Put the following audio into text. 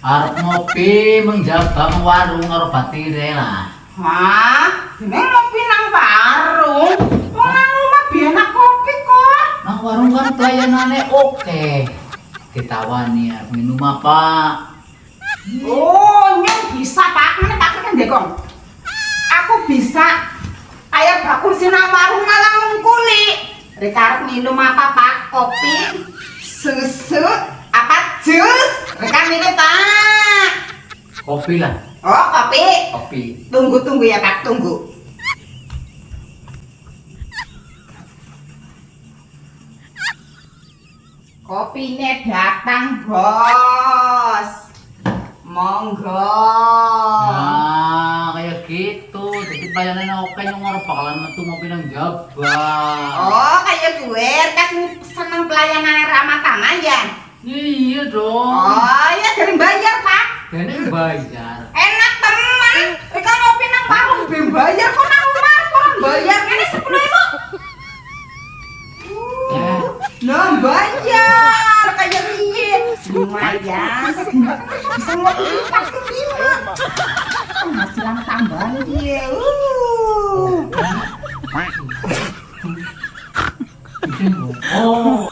Arep ngopi menjaga warung karo batire lah. Hah? Dene ngopi nang warung. Wong nang omah biyen kopi kok. Nang warung kan pelayanannya oke. Ditawani arep minum apa? Oh, nyong bisa Pak. Mana Pak kan dekong. Aku bisa. Kayak bakul sinang warung malah ngungkuli. Rek arep minum apa Pak? Kopi, susu, apa jus? Rekan ini Pak. Kopi lah. Oh, kopi. Kopi. Tunggu ya Pak, tunggu. Kopinya datang, Bos. Monggo. Nah, kayak gitu. Jadi pelayanannya oke nyong arep bakalan metu ngopi nang jaba. Oh, kayak gue kan seneng pelayanan ramah tamah ya. Iya dong. Oh, ya dari bayar, Pak. Dene bayar. Enak teman. Reka ngopi nang warung be bayar kok nang warung orang bayar ini 10.000. Ya. Nah, bayar kayak piye? Lumayan, bisa ngopi 45. Penghasilan tambahan dia. Oh.